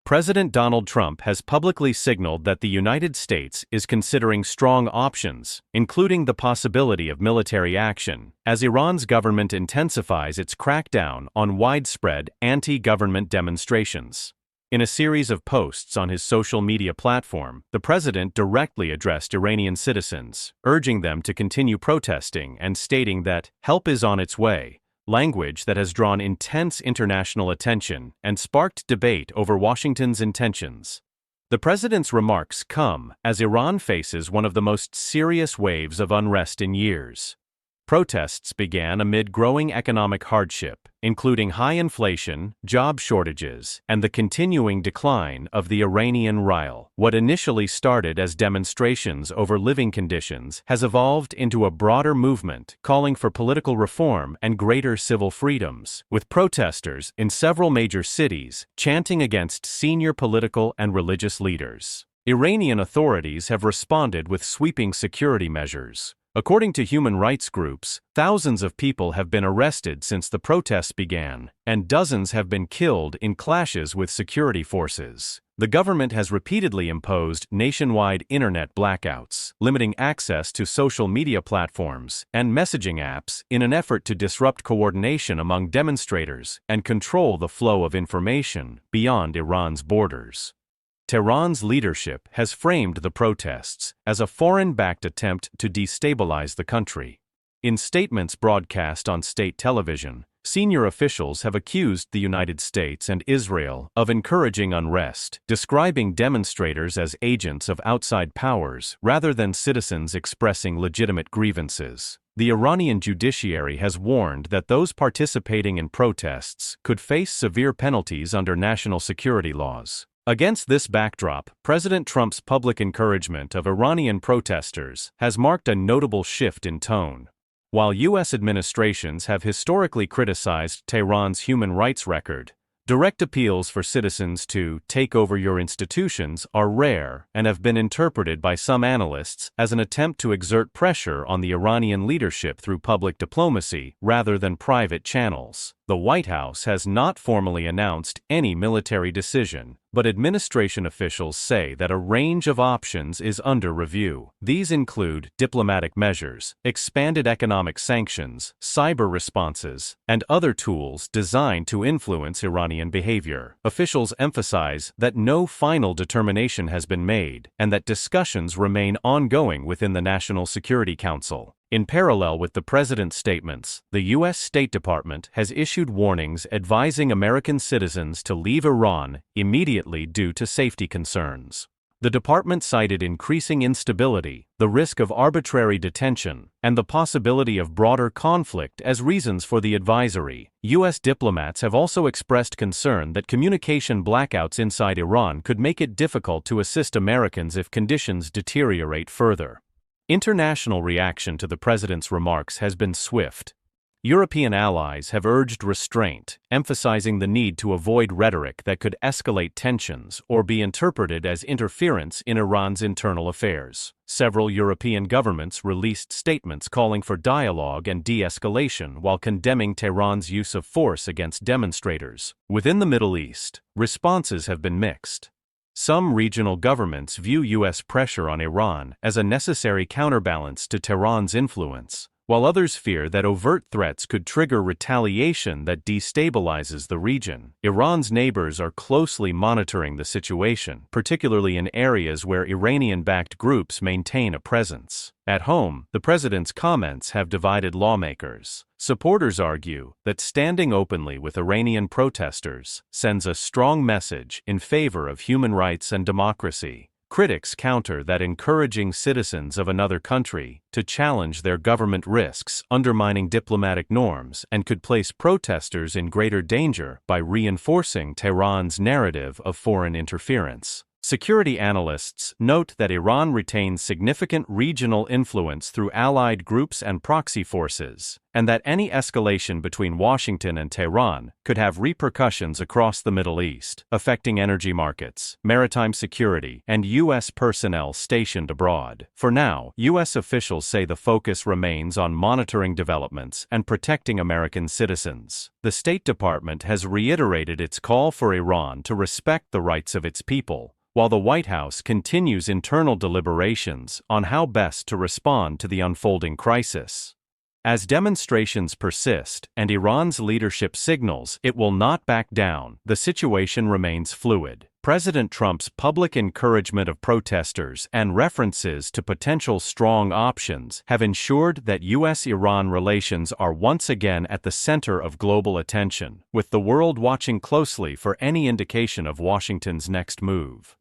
President Donald Trump has publicly signaled that the United States is considering strong options, including the possibility of military action, as Iran's government intensifies its crackdown on widespread anti-government demonstrations. In a series of posts on his social media platform, the president directly addressed Iranian citizens, urging them to continue protesting and stating that help is on its way, language that has drawn intense international attention and sparked debate over Washington's intentions. The president's remarks come as Iran faces one of the most serious waves of unrest in years. Protests began amid growing economic hardship, including high inflation, job shortages, and the continuing decline of the Iranian rial. What initially started as demonstrations over living conditions has evolved into a broader movement calling for political reform and greater civil freedoms, with protesters in several major cities chanting against senior political and religious leaders. Iranian authorities have responded with sweeping security measures. According to human rights groups, thousands of people have been arrested since the protests began, and dozens have been killed in clashes with security forces. The government has repeatedly imposed nationwide internet blackouts, limiting access to social media platforms and messaging apps in an effort to disrupt coordination among demonstrators and control the flow of information beyond Iran's borders. Tehran's leadership has framed the protests as a foreign-backed attempt to destabilize the country. In statements broadcast on state television, senior officials have accused the United States and Israel of encouraging unrest, describing demonstrators as agents of outside powers rather than citizens expressing legitimate grievances. The Iranian judiciary has warned that those participating in protests could face severe penalties under national security laws. Against this backdrop, President Trump's public encouragement of Iranian protesters has marked a notable shift in tone. While U.S. administrations have historically criticized Tehran's human rights record, direct appeals for citizens to take over your institutions are rare and have been interpreted by some analysts as an attempt to exert pressure on the Iranian leadership through public diplomacy rather than private channels. The White House has not formally announced any military decision, but administration officials say that a range of options is under review. These include diplomatic measures, expanded economic sanctions, cyber responses, and other tools designed to influence Iranian behavior. Officials emphasize that no final determination has been made and that discussions remain ongoing within the National Security Council. In parallel with the president's statements, the U.S. State Department has issued warnings advising American citizens to leave Iran immediately due to safety concerns. The department cited increasing instability, the risk of arbitrary detention, and the possibility of broader conflict as reasons for the advisory. U.S. diplomats have also expressed concern that communication blackouts inside Iran could make it difficult to assist Americans if conditions deteriorate further. International reaction to the president's remarks has been swift. European allies have urged restraint, emphasizing the need to avoid rhetoric that could escalate tensions or be interpreted as interference in Iran's internal affairs. Several European governments released statements calling for dialogue and de-escalation while condemning Tehran's use of force against demonstrators. Within the Middle East, responses have been mixed. Some regional governments view U.S. pressure on Iran as a necessary counterbalance to Tehran's influence, while others fear that overt threats could trigger retaliation that destabilizes the region. Iran's neighbors are closely monitoring the situation, particularly in areas where Iranian-backed groups maintain a presence. At home, the president's comments have divided lawmakers. Supporters argue that standing openly with Iranian protesters sends a strong message in favor of human rights and democracy. Critics counter that encouraging citizens of another country to challenge their government risks undermining diplomatic norms and could place protesters in greater danger by reinforcing Tehran's narrative of foreign interference. Security analysts note that Iran retains significant regional influence through allied groups and proxy forces, and that any escalation between Washington and Tehran could have repercussions across the Middle East, affecting energy markets, maritime security, and U.S. personnel stationed abroad. For now, U.S. officials say the focus remains on monitoring developments and protecting American citizens. The State Department has reiterated its call for Iran to respect the rights of its people, while the White House continues internal deliberations on how best to respond to the unfolding crisis. As demonstrations persist and Iran's leadership signals it will not back down, the situation remains fluid. President Trump's public encouragement of protesters and references to potential strong options have ensured that U.S.-Iran relations are once again at the center of global attention, with the world watching closely for any indication of Washington's next move.